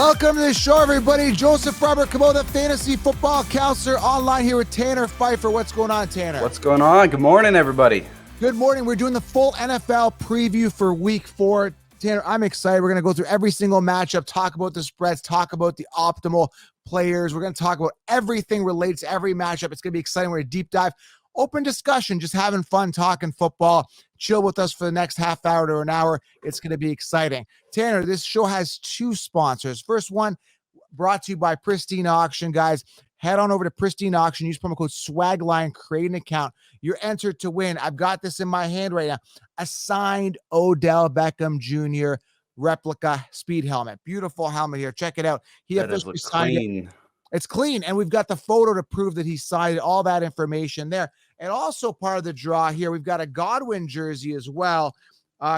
Welcome to the show, everybody. Joseph Robert Cabot, fantasy football counselor, online here with Tanner Pfeiffer. What's going on, Tanner? What's going on? Good morning, everybody. Good morning. We're doing the full NFL preview for Week 4. Tanner, I'm excited. We're going to go through every single matchup, talk about the spreads, talk about the optimal players. We're going to talk about everything related to every matchup. It's going to be exciting. We're going to deep dive. Open discussion, just having fun talking football. Chill with us for the next half hour to an hour. It's going to be exciting. Tanner, this show has two sponsors. First one brought to you by Pristine Auction. Guys, head on over to Pristine Auction. Use promo code SWAGLINE. Create an account. You're entered to win. I've got this in my hand right now. A signed Odell Beckham Jr. replica speed helmet. Beautiful helmet here. Check it out. He officially signed it. It's clean, and we've got the photo to prove that he signed all that information there. And also part of the draw here, we've got a Godwin jersey as well.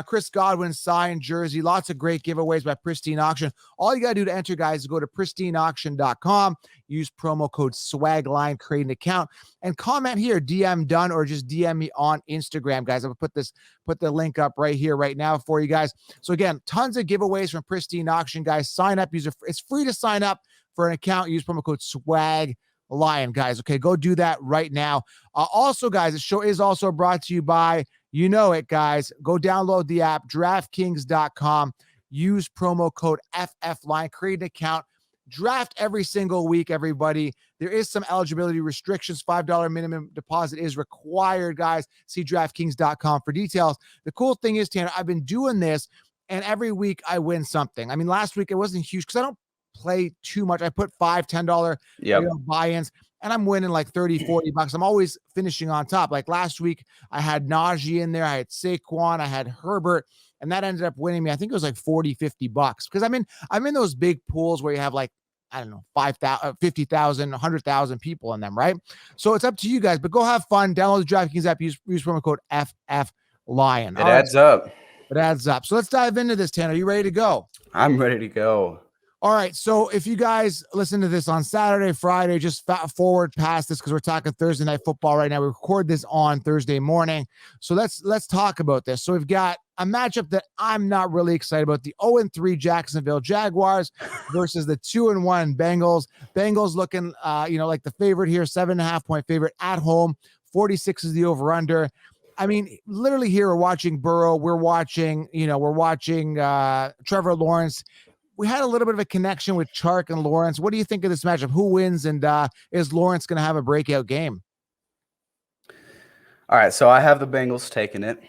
Chris Godwin signed jersey. Lots of great giveaways by Pristine Auction. All you got to do to enter, guys, is go to pristineauction.com, use promo code SWAGLINE, create an account, and comment here, DM done, or just DM me on Instagram, guys. I'm going to put the link up right here, right now for you guys. So again, tons of giveaways from Pristine Auction, guys. Sign up. It's free to sign up for an account. Use promo code SWAGLION, guys. Okay, go do that right now. Also, guys, the show is also brought to you by, you know it, guys. Go download the app, DraftKings.com. Use promo code FFLINE. Create an account. Draft every single week, everybody. There is some eligibility restrictions. $5 minimum deposit is required, guys. See DraftKings.com for details. The cool thing is, Tanner, I've been doing this, and every week I win something. I mean, last week it wasn't huge because I don't play too much. I put $5, $10 buy-ins, and I'm winning like 30, 40 bucks. I'm always finishing on top. Like last week, I had Najee in there. I had Saquon. I had Herbert, and that ended up winning me. I think it was like 40, 50 bucks because I'm in those big pools where you have like, I don't know, 5,000, 50,000, 100,000 people in them, right? So it's up to you guys, but go have fun. Download the DraftKings app. Use promo code FFLION. It adds up. It adds up. So let's dive into this, Tanner. Are you ready to go? I'm ready to go. All right, so if you guys listen to this on Saturday, Friday, just forward past this because we're talking Thursday Night Football right now. We record this on Thursday morning. So let's talk about this. So we've got a matchup that I'm not really excited about. The 0-3 Jacksonville Jaguars versus the 2-1 Bengals. Bengals looking like the favorite here, 7.5-point favorite at home. 46 is the over-under. I mean, literally here we're watching Burrow. We're watching Trevor Lawrence. We had a little bit of a connection with Chark and Lawrence. What do you think of this matchup? Who wins, and is Lawrence going to have a breakout game? All right, so I have the Bengals taking it.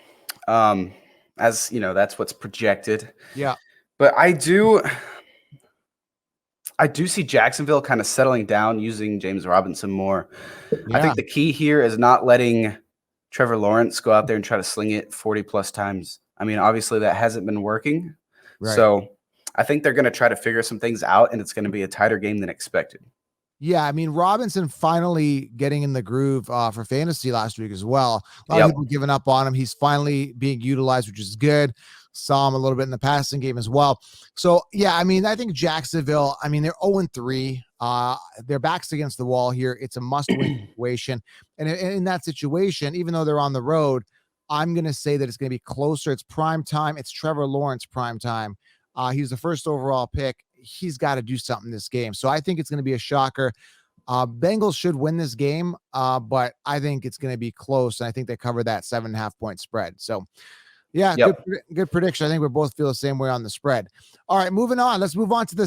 As you know, that's what's projected. Yeah. But I do see Jacksonville kind of settling down, using James Robinson more. Yeah. I think the key here is not letting Trevor Lawrence go out there and try to sling it 40-plus times. I mean, obviously that hasn't been working. Right. So I think they're going to try to figure some things out, and it's going to be a tighter game than expected. Yeah, I mean, Robinson finally getting in the groove for fantasy last week as well. A lot of people giving up on him. He's finally being utilized, which is good. Saw him a little bit in the passing game as well. So, yeah, I mean, I think Jacksonville, I mean, they're 0-3. Their back's against the wall here. It's a must-win situation. And in that situation, even though they're on the road, I'm going to say that it's going to be closer. It's prime time. It's Trevor Lawrence prime time. He's the first overall pick. He's got to do something this game. So I think it's going to be a shocker. Bengals should win this game, but I think it's going to be close. And I think they cover that 7.5-point spread. So, yeah, good prediction. I think we both feel the same way on the spread. All right, moving on. Let's move on to the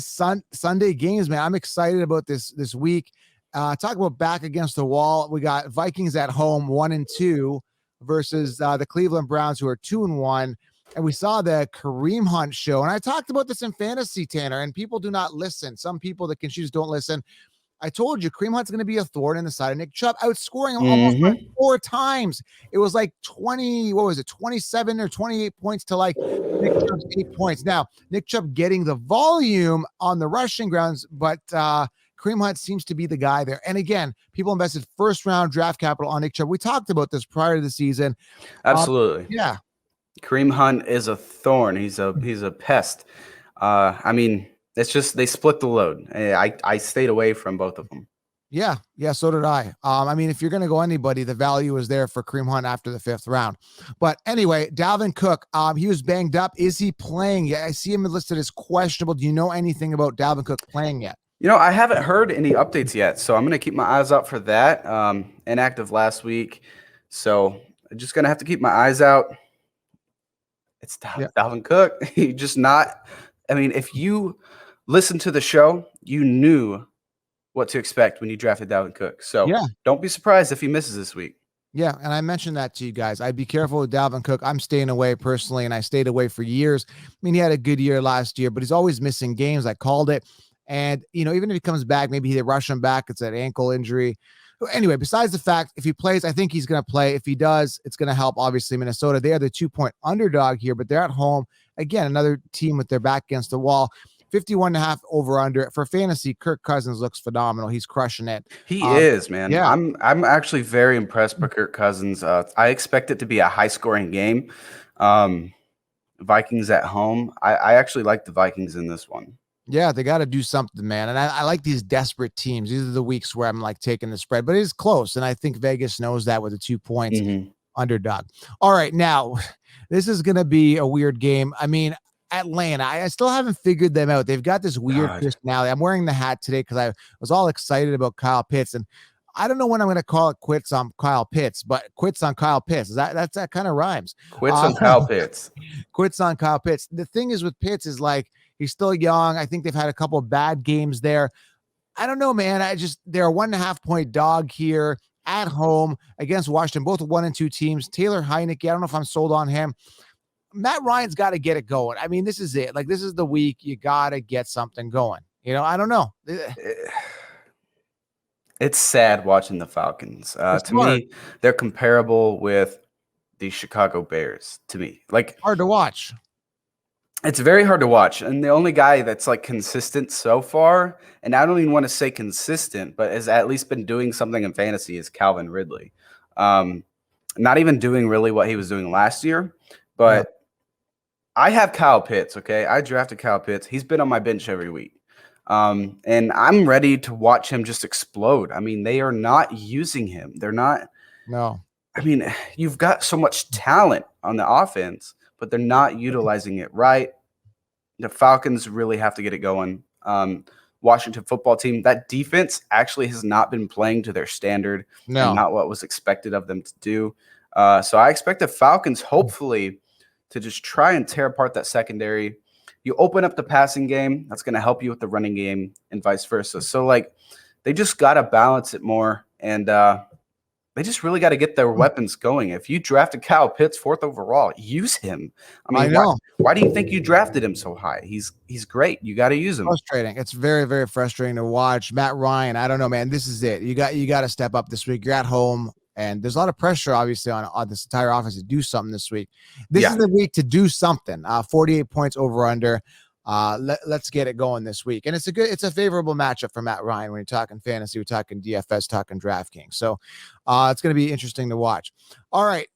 Sunday games, man. I'm excited about this week. Talk about back against the wall. We got Vikings at home, 1-2 versus the Cleveland Browns, who are 2-1. And we saw the Kareem Hunt show. And I talked about this in fantasy, Tanner, and people do not listen. Some people that can choose don't listen. I told you Kareem Hunt's going to be a thorn in the side of Nick Chubb, outscoring him almost like 4 times. It was like 27 or 28 points to like Nick Chubb's 8 points. Now, Nick Chubb getting the volume on the rushing grounds, but Kareem Hunt seems to be the guy there. And again, people invested first-round draft capital on Nick Chubb. We talked about this prior to the season. Absolutely. Yeah. Kareem Hunt is a thorn. He's a pest. I mean, it's just they split the load. I stayed away from both of them. Yeah, so did I. I mean, if you're going to go anybody, the value is there for Kareem Hunt after the 5th round. But anyway, Dalvin Cook, he was banged up. Is he playing yet? I see him listed as questionable. Do you know anything about Dalvin Cook playing yet? I haven't heard any updates yet, so I'm going to keep my eyes out for that. Inactive last week, so I'm just going to have to keep my eyes out. It's Dalvin Cook. He just not – I mean, if you listen to the show, you knew what to expect when you drafted Dalvin Cook. So don't be surprised if he misses this week. Yeah, and I mentioned that to you guys. I'd be careful with Dalvin Cook. I'm staying away personally, and I stayed away for years. I mean, he had a good year last year, but he's always missing games. I called it. And, even if he comes back, maybe they rush him back. It's an ankle injury. Anyway, besides the fact, if he plays, I think he's going to play. If he does, it's going to help, obviously, Minnesota. They are the 2-point underdog here, but they're at home. Again, another team with their back against the wall. 51.5 over under. For fantasy, Kirk Cousins looks phenomenal. He's crushing it. He is, man. Yeah. I'm actually very impressed by Kirk Cousins. I expect it to be a high-scoring game. Vikings at home. I actually like the Vikings in this one. Yeah, they got to do something, man. And I like these desperate teams. These are the weeks where I'm like taking the spread, but it is close. And I think Vegas knows that with a 2 points underdog. All right. Now, this is going to be a weird game. I mean, Atlanta, I still haven't figured them out. They've got this weird personality. I'm wearing the hat today because I was all excited about Kyle Pitts. And I don't know when I'm going to call it quits on Kyle Pitts, but quits on Kyle Pitts. That kind of rhymes. Quits on Kyle Pitts. Quits on Kyle Pitts. The thing is with Pitts is like, he's still young. I think they've had a couple of bad games there. I don't know, man. They're a 1.5 point dog here at home against Washington, both 1 and 2 teams. Taylor Heineke, I don't know if I'm sold on him. Matt Ryan's got to get it going. I mean, this is it. Like, this is the week. You got to get something going. I don't know. It's sad watching the Falcons. To me, they're comparable with the Chicago Bears, to me. Like, hard to watch. It's very hard to watch. And the only guy that's like consistent so far, and I don't even want to say consistent, but has at least been doing something in fantasy, is Calvin Ridley. Not even doing really what he was doing last year, but I have Kyle Pitts, okay? I drafted Kyle Pitts. He's been on my bench every week. And I'm ready to watch him just explode. I mean, they are not using him. They're not. No. I mean, you've got so much talent on the offense, but they're not utilizing it right. The Falcons really have to get it going. Washington football team, that defense actually has not been playing to their standard. No. And not what was expected of them to do. So I expect the Falcons, hopefully, to just try and tear apart that secondary. You open up the passing game, that's going to help you with the running game and vice versa. So, like, they just got to balance it more, and they just really got to get their weapons going. If you drafted Kyle Pitts 4th overall, use him. I mean, why do you think you drafted him so high? He's great. You got to use him. Frustrating. It's very, very frustrating to watch. Matt Ryan, I don't know, man. This is it. You got to step up this week. You're at home. And there's a lot of pressure, obviously, on this entire offense to do something this week. This is the week to do something. 48 points over under. Let's get it going this week. And it's a favorable matchup for Matt Ryan when you're talking fantasy, we're talking DFS, talking DraftKings. So it's going to be interesting to watch. All right.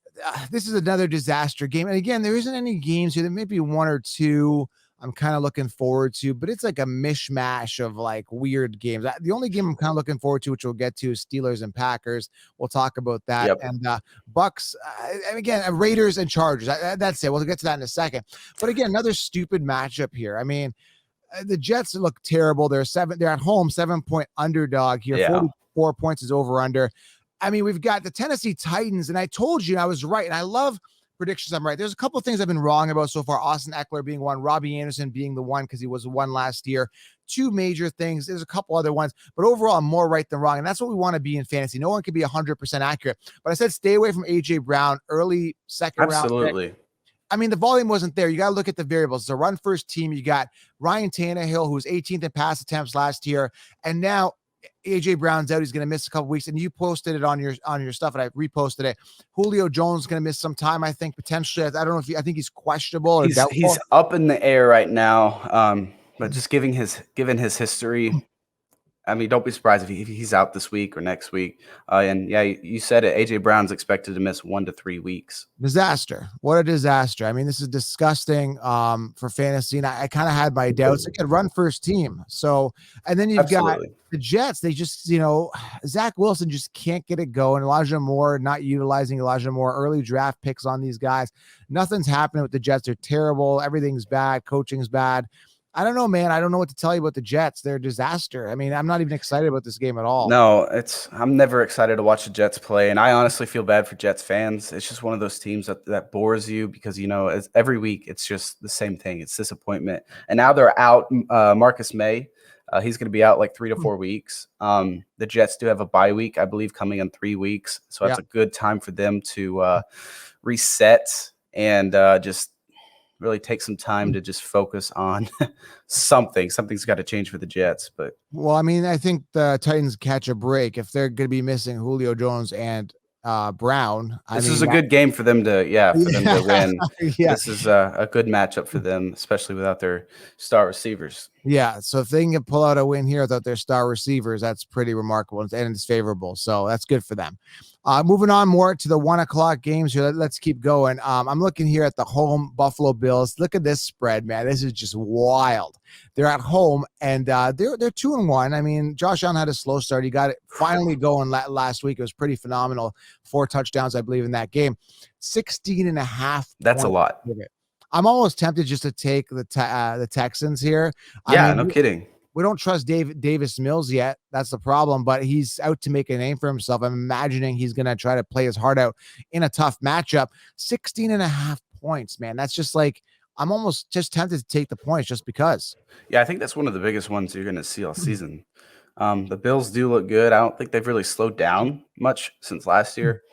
This is another disaster game. And again, there isn't any games here. There may be 1 or 2 I'm kind of looking forward to, but it's like a mishmash of like weird games. The only game I'm kind of looking forward to, which we'll get to, is Steelers and Packers. We'll talk about that. Yep. And Bucks, and again, Raiders and Chargers. That's it. We'll get to that in a second. But again, another stupid matchup here. I mean, the Jets look terrible. They're at home, 7-point underdog here. 44 points is over under. I mean, we've got the Tennessee Titans, and I told you I was right. And I love predictions. I'm right. There's a couple of things I've been wrong about so far. Austin Eckler being one, Robbie Anderson being the one because he was the one last year. 2 major things. There's a couple other ones, but overall, I'm more right than wrong. And that's what we want to be in fantasy. No one can be 100% accurate. But I said stay away from AJ Brown, early second round. Absolutely. I mean, the volume wasn't there. You got to look at the variables. It's a run first team. You got Ryan Tannehill, who was 18th in pass attempts last year. And now AJ Brown's out. He's going to miss a couple weeks, and you posted it on your stuff, and I reposted it. Julio Jones is going to miss some time, I think, potentially. I don't know if I think he's questionable or doubtful. He's up in the air right now, but just given his history, I mean, don't be surprised if he's out this week or next week. And yeah, you said it. AJ Brown's expected to miss 1 to 3 weeks. Disaster. What a disaster. I mean, this is disgusting for fantasy. And I kind of had my doubts. It could run first team. So, and then you've got the Jets. They just, Zach Wilson just can't get it going. Elijah Moore, not utilizing Elijah Moore, early draft picks on these guys. Nothing's happening with the Jets. They're terrible. Everything's bad. Coaching's bad. I don't know, man. I don't know what to tell you about the Jets. They're a disaster. I mean, I'm not even excited about this game at all. No, I'm never excited to watch the Jets play, and I honestly feel bad for Jets fans. It's just one of those teams that bores you because, every week it's just the same thing. It's disappointment. And now they're out Marcus May. He's going to be out like 3 to 4 weeks. The Jets do have a bye week, I believe, coming in 3 weeks. So that's a good time for them to reset and just really take some time to just focus on something. Something's got to change for the Jets. But well, I mean, I think the Titans catch a break if they're going to be missing Julio Jones and Brown. This is a good game for them to win. Yeah. This is a good matchup for them, especially without their star receivers. Yeah, so if they can pull out a win here without their star receivers, that's pretty remarkable, and it's favorable. So that's good for them. Moving on more to the 1 o'clock games here. Let's keep going. I'm looking here at the home Buffalo Bills. Look at this spread, man. This is just wild. They're at home, and they're 2-1. I mean, Josh Allen had a slow start. He got it finally going last week. It was pretty phenomenal. 4 touchdowns, I believe, in that game. 16.5. That's a lot. I'm almost tempted just to take the Texans here. Yeah, no kidding. We don't trust Davis Mills yet. That's the problem, but he's out to make a name for himself. I'm imagining he's going to try to play his heart out in a tough matchup. 16.5 points, man. That's just like, I'm almost just tempted to take the points just because. Yeah, I think that's one of the biggest ones you're going to see all season. The Bills do look good. I don't think they've really slowed down much since last year.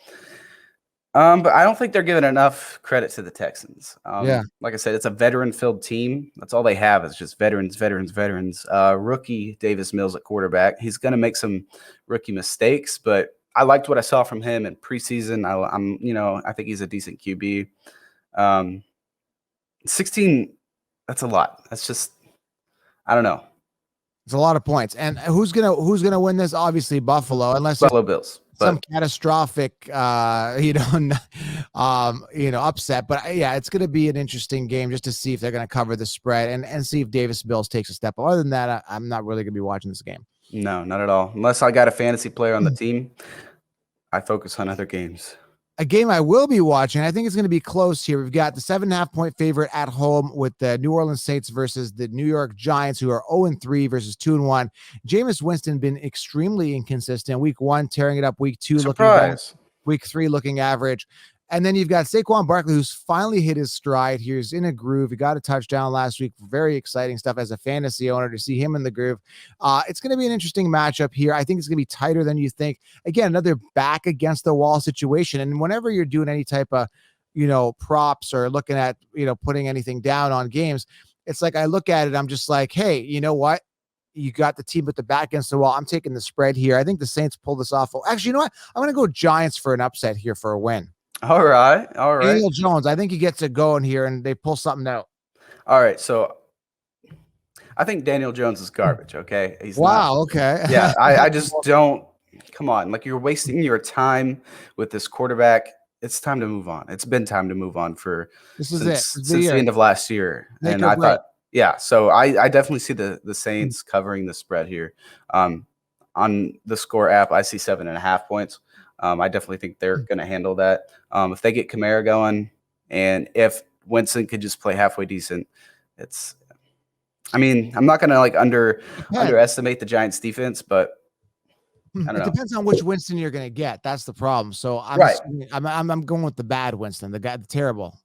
But I don't think they're giving enough credit to the Texans. Like I said, it's a veteran-filled team. That's all they have is just veterans. Rookie Davis Mills at quarterback. He's going to make some rookie mistakes, but I liked what I saw from him in preseason. I think he's a decent QB. 16, that's a lot. That's just, I don't know. It's a lot of points. And who's gonna win this? Obviously Buffalo, unless Buffalo Bills. Some catastrophic, upset. But yeah, it's going to be an interesting game just to see if they're going to cover the spread and see if Davis Mills takes a step. Other than that, I'm not really going to be watching this game. No, not at all. Unless I got a fantasy player on the team, I focus on other games. A game I will be watching, I think it's going to be close here. We've got the 7.5 point favorite at home with the New Orleans Saints versus the New York Giants, who are 0-3 versus 2-1. Jameis Winston been extremely inconsistent. Week 1, tearing it up. Week 2, looking bad. Week 3, looking average. And then you've got Saquon Barkley, who's finally hit his stride. He's in a groove. He got a touchdown last week. Very exciting stuff as a fantasy owner to see him in the groove. It's going to be an interesting matchup here. I think it's going to be tighter than you think. Again, another back against the wall situation. And whenever you're doing any type of, props or looking at, putting anything down on games, it's like I look at it, I'm just like, hey, you know what? You got the team with the back against the wall. I'm taking the spread here. I think the Saints pull this off. Actually, you know what? I'm going to go Giants for an upset here for a win. All right. Daniel Jones, I think he gets it going here, and they pull something out. All right, so I think Daniel Jones is garbage. Okay, Okay. Yeah, I just don't. Come on, like you're wasting your time with this quarterback. It's time to move on. It's been time to move on since the end of last year, and I thought, So I definitely see the Saints covering the spread here. On the Score app, I see 7.5 points. I definitely think they're going to handle that. If they get Kamara going, and if Winston could just play halfway decent, I'm not going to underestimate the Giants defense, but I don't know. It depends on which Winston you're going to get. That's the problem. So I'm going with the bad Winston, the guy, the terrible,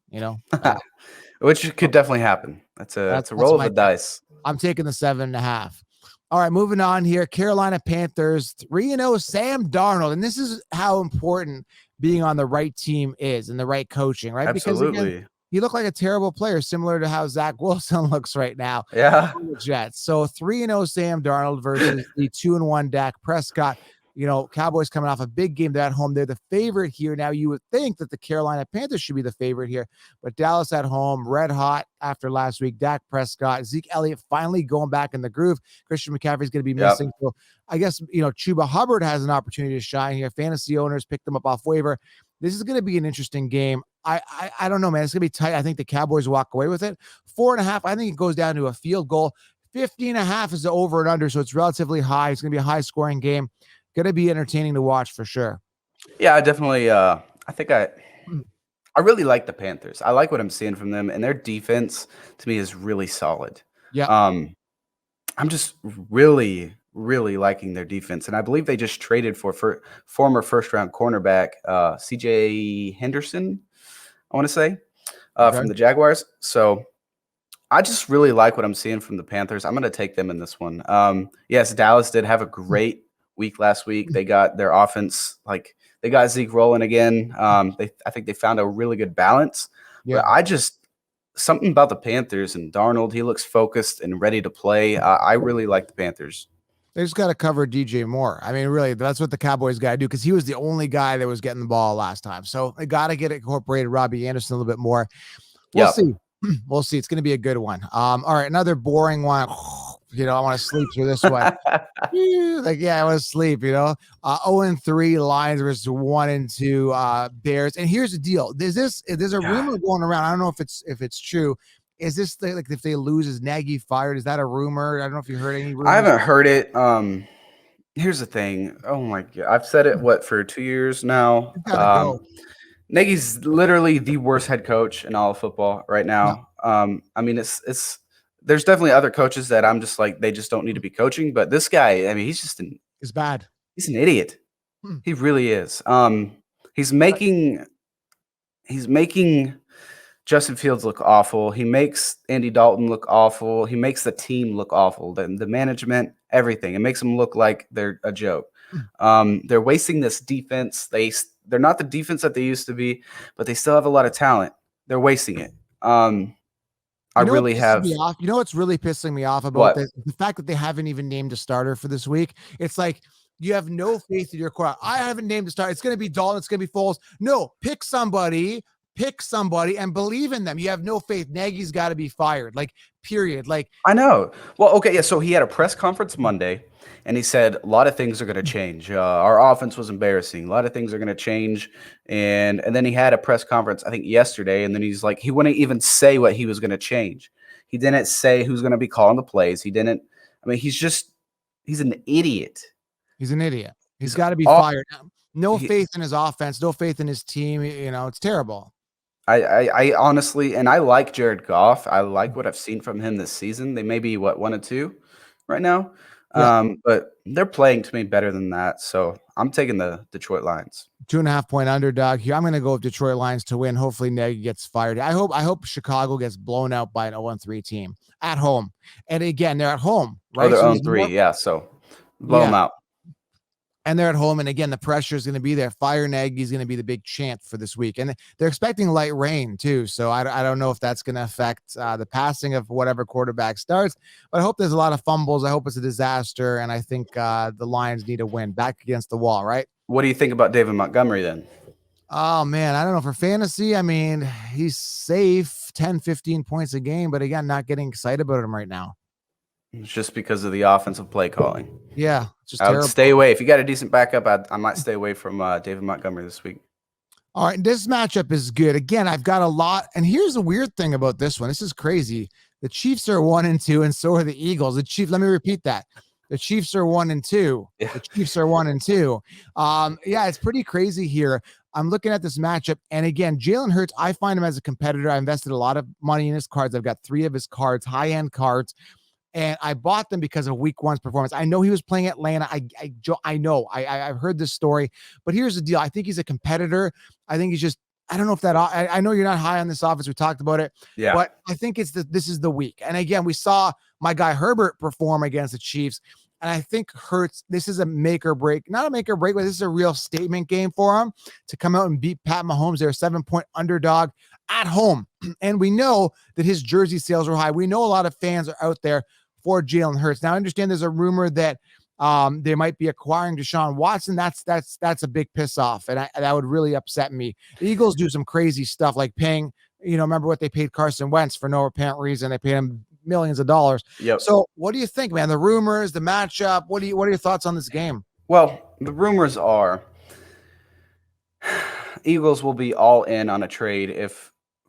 which could definitely happen. That's a roll of the dice. I'm taking the 7.5. All right, moving on here. Carolina Panthers 3-0 Sam Darnold. And this is how important being on the right team is and the right coaching, right? Absolutely. Because again, you look like a terrible player, similar to how Zach Wilson looks right now. Yeah. The Jets. So 3-0 Sam Darnold versus the 2-1 Dak Prescott. Cowboys coming off a big game. They're at home. They're the favorite here. Now, you would think that the Carolina Panthers should be the favorite here, but Dallas at home, red hot after last week. Dak Prescott, Zeke Elliott finally going back in the groove. Christian McCaffrey's going to be missing. So I guess, Chuba Hubbard has an opportunity to shine here. Fantasy owners picked them up off waiver. This is going to be an interesting game. I don't know, man. It's going to be tight. I think the Cowboys walk away with it. 4.5. I think it goes down to a field goal. 50.5 is the over and under, so it's relatively high. It's going to be a high scoring game. Going to be entertaining to watch for sure. Yeah, I definitely. I think I really like the Panthers. I like what I'm seeing from them, and their defense to me is really solid. Yeah. I'm just really, really liking their defense, and I believe they just traded for former first-round cornerback C.J. Henderson, I want to say, from the Jaguars. So I just really like what I'm seeing from the Panthers. I'm going to take them in this one. Yes, Dallas did have a great week last week. They got their offense, they got Zeke rolling again. I think they found a really good balance. Yeah. But something about the Panthers and Darnold, he looks focused and ready to play. I really like the Panthers. They just got to cover DJ Moore. I mean, really, that's what the Cowboys got to do, because he was the only guy that was getting the ball last time. So they got to get incorporated Robbie Anderson a little bit more. We'll see. We'll see. It's going to be a good one. All right, another boring one. I want to sleep through this one. I want to sleep, 0-3 Lions versus 1-2 Bears. And here's the deal. There's a rumor going around. I don't know if it's true. Is this if they lose, is Nagy fired? Is that a rumor? I don't know if you heard any rumors. I haven't heard it. Here's the thing. Oh my God. I've said it, for 2 years now. Go. Nagy's literally the worst head coach in all of football right now. No. I mean, there's definitely other coaches that I'm just like, they just don't need to be coaching. But this guy, I mean, he's bad. He's an idiot. He really is. He's making Justin Fields look awful. He makes Andy Dalton look awful. He makes the team look awful. The management, everything. It makes them look like they're a joke. They're wasting this defense. They're not the defense that they used to be, but they still have a lot of talent. They're wasting it. I really have. You know what's really pissing me off about this? The fact that they haven't even named a starter for this week. It's like you have no faith in your core. I haven't named a starter. It's going to be Dalton. It's going to be Foles. No, pick somebody and believe in them. You have no faith. Nagy's got to be fired. Period. I know. Well, okay. Yeah. So he had a press conference Monday, and he said a lot of things are going to change. Our offense was embarrassing. A lot of things are going to change. And then he had a press conference, I think yesterday. And then he's like, he wouldn't even say what he was going to change. He didn't say who's going to be calling the plays. He's an idiot. He's an idiot. He's got to be fired. No faith in his offense. No faith in his team. It's terrible. I honestly, and I like Jared Goff. I like what I've seen from him this season. They may be 1-2 right now. Yeah. But they're playing to me better than that. So I'm taking the Detroit Lions. 2.5 point underdog here. I'm going to go with Detroit Lions to win. Hopefully Nagy gets fired. I hope Chicago gets blown out by an 0-3 team at home. And again, they're at home, right? They're 0-3. Yeah. So blow them out. And they're at home. And again, the pressure is going to be there. Fire Nagy is going to be the big chant for this week. And they're expecting light rain too. So I don't know if that's going to affect the passing of whatever quarterback starts, but I hope there's a lot of fumbles. I hope it's a disaster. And I think the Lions need a win back against the wall, right? What do you think about David Montgomery then? Oh man, I don't know. For fantasy, I mean, he's safe 10, 15 points a game, but again, not getting excited about him right now. It's just because of the offensive play calling. Yeah. I would stay away. If you got a decent backup, I might stay away from David Montgomery this week. All right. This matchup is good. Again, I've got a lot. And here's the weird thing about this one. This is crazy. The Chiefs are 1-2, and so are the Eagles. Let me repeat that. The Chiefs are 1-2. Yeah. The Chiefs are 1-2. Yeah, it's pretty crazy here. I'm looking at this matchup. And again, Jalen Hurts, I find him as a competitor. I invested a lot of money in his cards. I've got 3 of his cards, high-end cards. And I bought them because of week 1's performance. I know he was playing Atlanta. I know. I've heard this story. But here's the deal. I think he's a competitor. I think he's just, I don't know if that, I know you're not high on this offense. We talked about it. Yeah. But I think this is the week. And again, we saw my guy Herbert perform against the Chiefs. And I think Hurts, this is a make or break, not a make or break, but this is a real statement game for him to come out and beat Pat Mahomes. They're a 7-point underdog at home. And we know that his jersey sales are high. We know a lot of fans are out there for Jalen Hurts. Now, I understand there's a rumor that They might be acquiring Deshaun Watson. That's a big piss off, and that would really upset me. The Eagles do some crazy stuff like paying. Remember what they paid Carson Wentz for no apparent reason? They paid him millions of dollars. Yep. So what do you think, man? The rumors, the matchup. What are your thoughts on this game? Well, the rumors are Eagles will be all in on a trade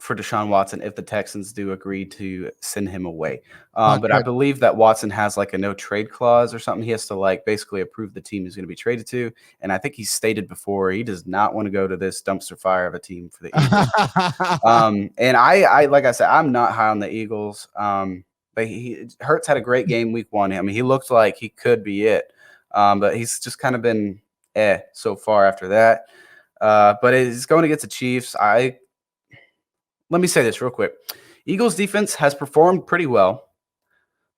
for Deshaun Watson if the Texans do agree to send him away. But I believe that Watson has like a no trade clause or something. He has to like basically approve the team he's going to be traded to. And I think he's stated before he does not want to go to this dumpster fire of a team for the Eagles. And I like I said, I'm not high on the Eagles. But Hurts had a great game week 1. I mean, he looked like he could be it. But he's just kind of been so far after that. But it's going against the Chiefs. Let me say this real quick. Eagles defense has performed pretty well.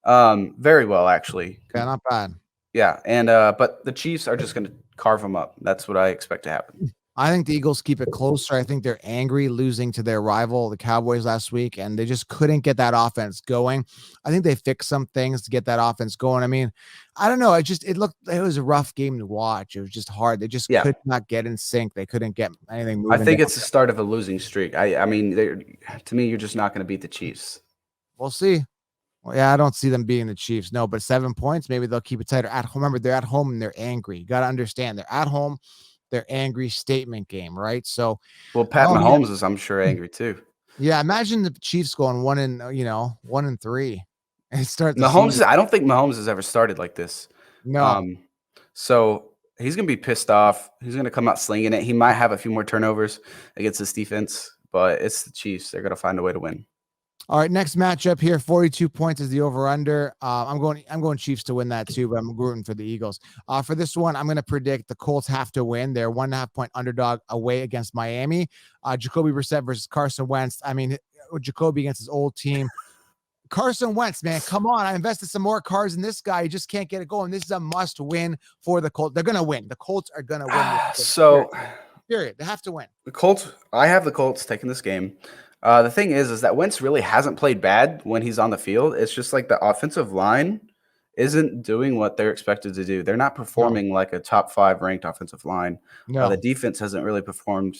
Very well, actually. Yeah, not bad. Yeah, and but the Chiefs are just going to carve them up. That's what I expect to happen. I think the Eagles keep it closer. I think they're angry losing to their rival, the Cowboys, last week, and they just couldn't get that offense going. I think they fixed some things to get that offense going. I mean, I don't know. It was a rough game to watch. It was just hard. They just could not get in sync. They couldn't get anything moving. I think it's the start of a losing streak. I mean, to me, you're just not going to beat the Chiefs. We'll see. Well, yeah, I don't see them beating the Chiefs. No, but 7 points, maybe they'll keep it tighter at home. Remember, they're at home and they're angry. You got to understand, they're at home. Their angry statement game, right? So, well, Pat Mahomes is, I'm sure, angry too. Yeah, imagine the Chiefs going 1-3. And start Mahomes. I don't think Mahomes has ever started like this. No. So he's gonna be pissed off. He's gonna come out slinging it. He might have a few more turnovers against this defense, but it's the Chiefs. They're gonna find a way to win. All right, next matchup here, 42 points is the over-under. I'm going Chiefs to win that too, but I'm rooting for the Eagles. For this one, I'm going to predict the Colts have to win. They're 1.5 point underdog away against Miami. Jacoby Brissett versus Carson Wentz. I mean, Jacoby against his old team. Carson Wentz, man, come on. I invested some more cards in this guy. You just can't get it going. This is a must-win for the Colts. They're going to win. The Colts are going to win. Period. They have to win. The Colts, I have the Colts taking this game. The thing is that Wentz really hasn't played bad when he's on the field. It's just like the offensive line isn't doing what they're expected to do. They're not performing like a top 5 ranked offensive line. No. The defense hasn't really performed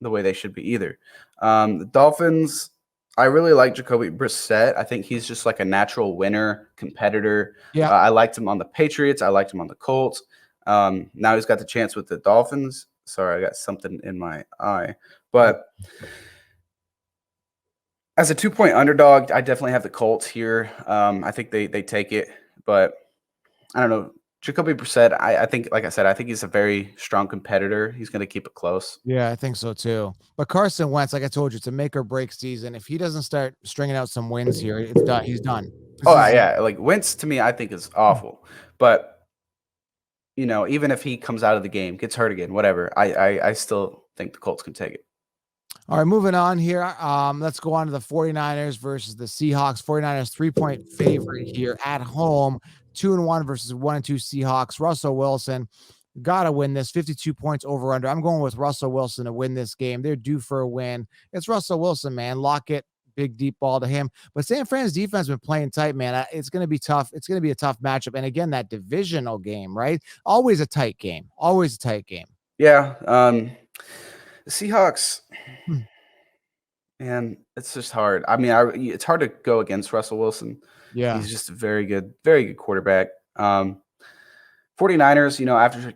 the way they should be either. The Dolphins, I really like Jacoby Brissett. I think he's just like a natural winner, competitor. Yeah. I liked him on the Patriots. I liked him on the Colts. Now he's got the chance with the Dolphins. Sorry, I got something in my eye. But as a 2-point underdog, I definitely have the Colts here. I think they take it, but I don't know. Jacoby Brissett, I think, like I said, I think he's a very strong competitor. He's going to keep it close. Yeah, I think so too. But Carson Wentz, like I told you, it's a make or break season. If he doesn't start stringing out some wins here, it's done. He's done. Like Wentz to me, I think is awful. But even if he comes out of the game, gets hurt again, whatever, I still think the Colts can take it. All right, moving on here. Let's go on to the 49ers versus the Seahawks. 49ers 3-point favorite here at home. 2-1 versus 1-2 Seahawks. Russell Wilson got to win this. 52 points over under. I'm going with Russell Wilson to win this game. They're due for a win. It's Russell Wilson, man. Lock it. Big deep ball to him. But San Fran's defense has been playing tight, man. It's going to be tough. It's going to be a tough matchup. And again, that divisional game, right? Always a tight game. Always a tight game. Yeah. The Seahawks, man, it's just hard. I mean, it's hard to go against Russell Wilson. Yeah. He's just a very good quarterback. 49ers, after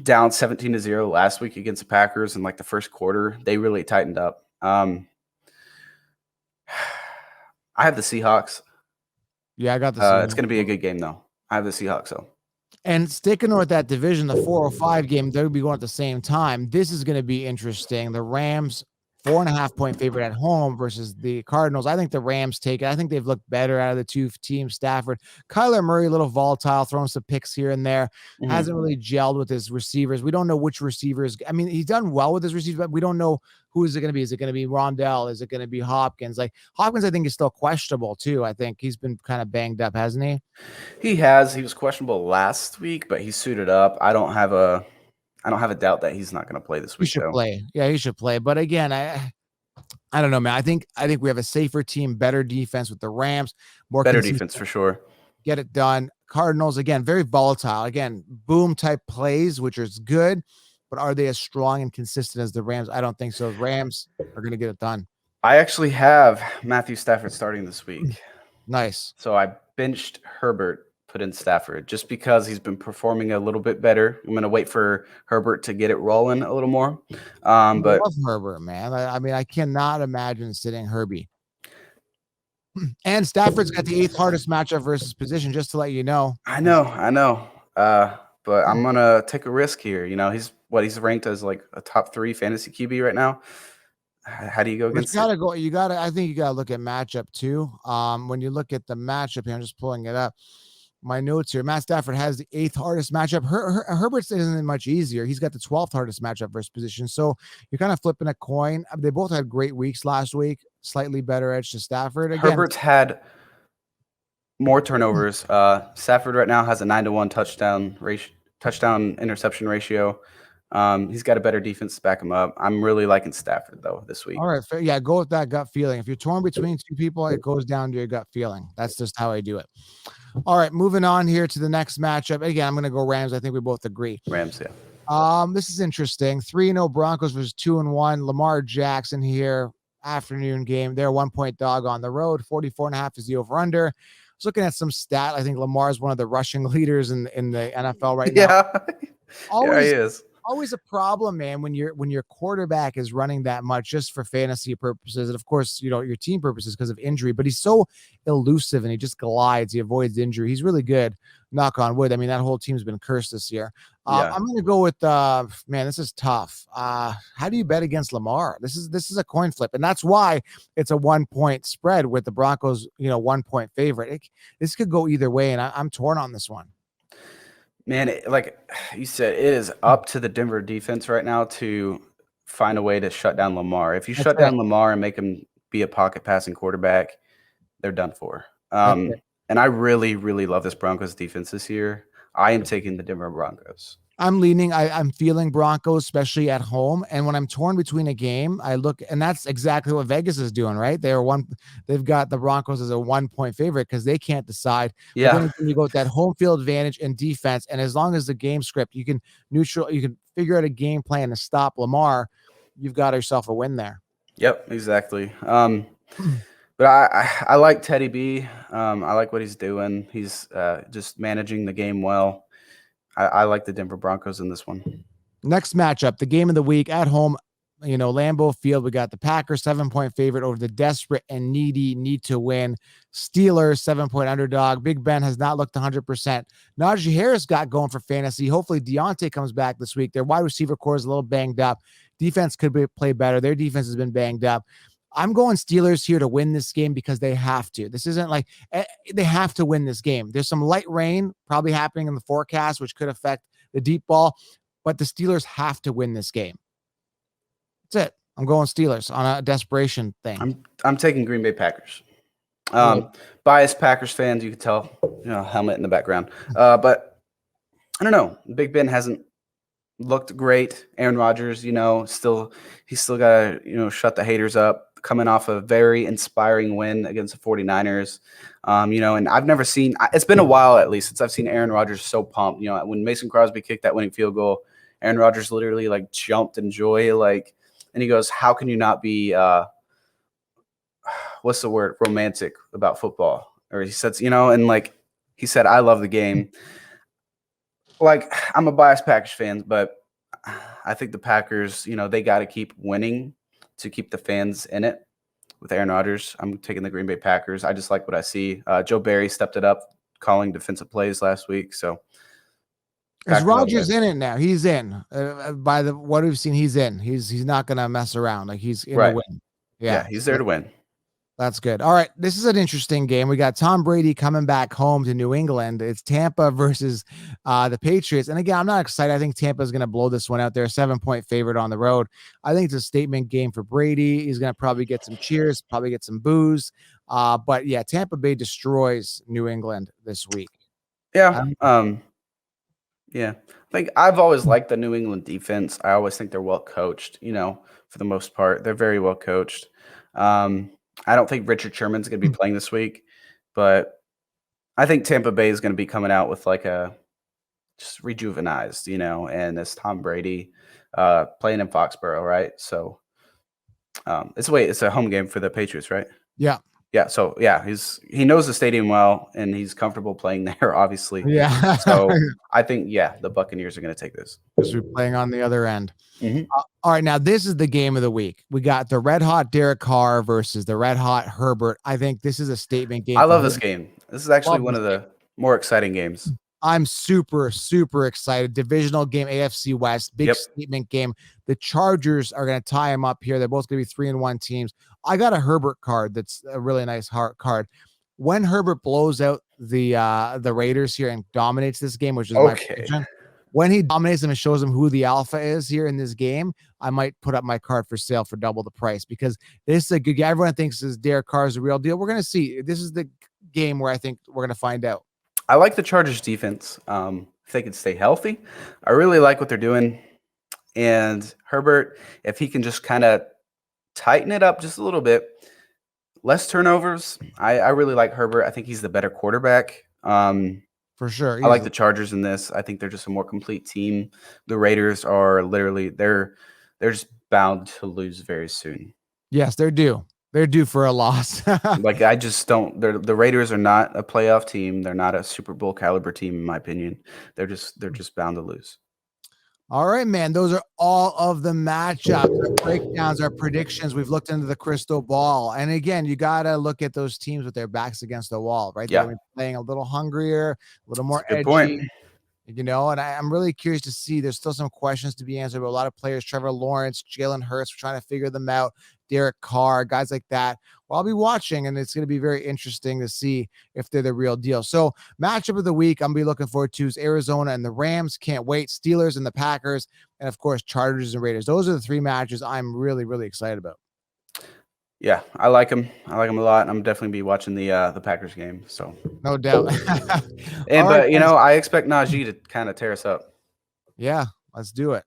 down 17-0 last week against the Packers in like the first quarter, they really tightened up. I have the Seahawks. Yeah, I got the Seahawks. It's going to be a good game, though. I have the Seahawks, though. And sticking with that division, the 405 game, they'll be going at the same time. This is going to be interesting. The Rams, 4.5 point favorite at home versus the Cardinals. I think the Rams take it. I think they've looked better out of the two teams. Stafford, Kyler Murray, a little volatile, throwing some picks here and there. Hasn't really gelled with his receivers. We don't know which receivers. I mean, he's done well with his receivers, but we don't know who is it going to be. Is it going to be Rondell? Is it going to be Hopkins? Like Hopkins, I think is still questionable too. I think he's been kind of banged up, hasn't he? He was questionable last week, but he suited up. I don't have a doubt that he's not going to play this week. He should play. Yeah, he should play. But again, I don't know, man. I think we have a safer team, better defense with the Rams, better defense for sure. Get it done. Cardinals, again, very volatile. Again, boom type plays, which is good, but are they as strong and consistent as the Rams? I don't think so. The Rams are going to get it done. I actually have Matthew Stafford starting this week. Nice. So I benched Herbert, put in Stafford, just because he's been performing a little bit better. I'm going to wait for Herbert to get it rolling a little more. But I love Herbert, man. I mean, I cannot imagine sitting Herbie. And Stafford's got the 8th hardest matchup versus position, just to let you know. I know. But I'm gonna take a risk here. You know, he's ranked as like a top 3 fantasy QB right now. How do you go against it? I think you gotta look at matchup too. When you look at the matchup here, I'm just pulling it up. My notes here. Matt Stafford has the 8th hardest matchup. Herbert's isn't much easier. He's got the 12th hardest matchup versus position. So you're kind of flipping a coin. They both had great weeks last week. Slightly better edge to Stafford. Again, Herbert's had more turnovers. Stafford right now has a 9-to-1 touchdown interception ratio. He's got a better defense to back him up. I'm really liking Stafford though this week. All right, fair. Yeah, go with that gut feeling. If you're torn between two people, it goes down to your gut feeling. That's just how I do it. All right, moving on here to the next matchup. Again, I'm going to go Rams. I think we both agree. Rams, yeah. This is interesting. 3-0 Broncos versus 2-1. Lamar Jackson here. Afternoon game. They're 1-point dog on the road. 44.5 is the over/under. I was looking at some stat. I think Lamar is one of the rushing leaders in the NFL right now. Yeah, yeah, he is. Always a problem, man, when your quarterback is running that much just for fantasy purposes, and of course, your team purposes because of injury. But he's so elusive and he just glides. He avoids injury. He's really good. Knock on wood. I mean, that whole team's been cursed this year. Yeah. I'm going to go with man. This is tough. How do you bet against Lamar? This is a coin flip, and that's why it's a 1-point spread with the Broncos. 1-point favorite. This could go either way, and I'm torn on this one. Man, like you said, it is up to the Denver defense right now to find a way to shut down Lamar. If you shut down Lamar and make him be a pocket passing quarterback, they're done for. And I really, really love this Broncos defense this year. I am taking the Denver Broncos. I'm feeling Broncos, especially at home. And when I'm torn between a game, I look, and that's exactly what Vegas is doing, right? They've got the Broncos as a 1-point favorite because they can't decide. Yeah. But then you go with that home field advantage and defense. And as long as the game script, you can figure out a game plan to stop Lamar. You've got yourself a win there. Yep, exactly. But I like Teddy B. I like what he's doing. He's just managing the game well. I like the Denver Broncos in this one. Next matchup, the game of the week at home, Lambeau Field. We got the Packers 7-point favorite over the desperate and need to win Steelers 7-point underdog. Big Ben has not looked 100%. Najee Harris got going for fantasy. Hopefully Deontay comes back this week. Their wide receiver core is a little banged up. Defense could play better. Their defense has been banged up. I'm going Steelers here to win this game because they have to. This isn't like they have to win this game. There's some light rain probably happening in the forecast, which could affect the deep ball, but the Steelers have to win this game. That's it. I'm going Steelers on a desperation thing. I'm taking Green Bay Packers. Biased Packers fans, you can tell, helmet in the background. But I don't know. Big Ben hasn't looked great. Aaron Rodgers, he's still got to, shut the haters up. Coming off a very inspiring win against the 49ers. And I've never seen – it's been a while at least since I've seen Aaron Rodgers so pumped. When Mason Crosby kicked that winning field goal, Aaron Rodgers literally, jumped in joy. And he goes, how can you not be what's the word, romantic about football? Or he says, he said, I love the game. I'm a biased Packers fan, but I think the Packers, they got to keep winning to keep the fans in it with Aaron Rodgers. I'm taking the Green Bay Packers. I just like what I see. Joe Barry stepped it up, calling defensive plays last week. So is Rodgers in it now? He's in. By what we've seen, he's in. He's not going to mess around. He's in to win. Yeah, he's there to win. That's good. All right. This is an interesting game. We got Tom Brady coming back home to New England. It's Tampa versus the Patriots. And again, I'm not excited. I think Tampa is going to blow this one out there. 7-point favorite on the road. I think it's a statement game for Brady. He's going to probably get some cheers, probably get some boos. But yeah, Tampa Bay destroys New England this week. Yeah. Yeah. I think I've always liked the New England defense. I always think they're well coached, for the most part. They're very well coached. I don't think Richard Sherman's going to be playing this week, but I think Tampa Bay is going to be coming out with like a just rejuvenized, and it's Tom Brady playing in Foxborough, right? So it's a home game for the Patriots, right? Yeah. Yeah. So yeah, he knows the stadium well and he's comfortable playing there, obviously. Yeah. So I think, the Buccaneers are going to take this. Because we're playing on the other end. Mhm. All right, now this is the game of the week. We got the red hot Derek Carr versus the red hot Herbert. I think this is a statement game. I for love this Herbert. game. This is actually Love one this of the more exciting games. I'm super, super excited. Divisional game, AFC West, big Yep. statement game. The Chargers are going to tie them up here. They're both going to be 3-1 teams. I got a Herbert card that's a really nice card. When Herbert blows out the Raiders here and dominates this game, which is my prediction, when he dominates them and shows them who the alpha is here in this game, I might put up my card for sale for double the price, because this is a good game. Everyone thinks Derek Carr is the real deal. We're going to see. This is the game where I think we're going to find out. I like the Chargers defense. If they can stay healthy, I really like what they're doing. And Herbert, if he can just kind of tighten it up just a little bit, less turnovers. I really like Herbert. I think he's the better quarterback. For sure. I like the Chargers in this. I think they're just a more complete team. The Raiders are literally they're just bound to lose very soon. Yes, they're due. They're due for a loss. Like, I just don't. The Raiders are not a playoff team. They're not a Super Bowl caliber team, in my opinion. They're just bound to lose. All right, man. Those are all of the matchups, our breakdowns, our predictions. We've looked into the crystal ball. And again, you got to look at those teams with their backs against the wall, right? Yeah. They're playing a little hungrier, a little more edgy. Point. And I'm really curious to see. There's still some questions to be answered, but a lot of players, Trevor Lawrence, Jalen Hurts, we're trying to figure them out. Derek Carr, guys like that. Well, I'll be watching, and it's going to be very interesting to see if they're the real deal. So, matchup of the week I'm going to be looking forward to is Arizona and the Rams. Can't wait. Steelers and the Packers, and of course, Chargers and Raiders. Those are the three matches I'm really, really excited about. Yeah, I like them. I like them a lot. I'm definitely be watching the Packers game. So no doubt. I expect Najee to kind of tear us up. Yeah, let's do it.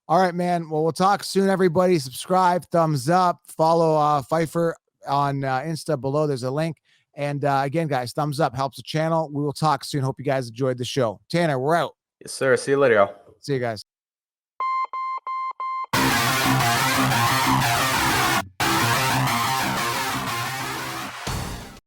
All right, man. Well, we'll talk soon, everybody. Subscribe, thumbs up, follow Pfeiffer on Insta below. There's a link. And again, guys, thumbs up helps the channel. We will talk soon. Hope you guys enjoyed the show. Tanner, we're out. Yes, sir. See you later, y'all. See you guys.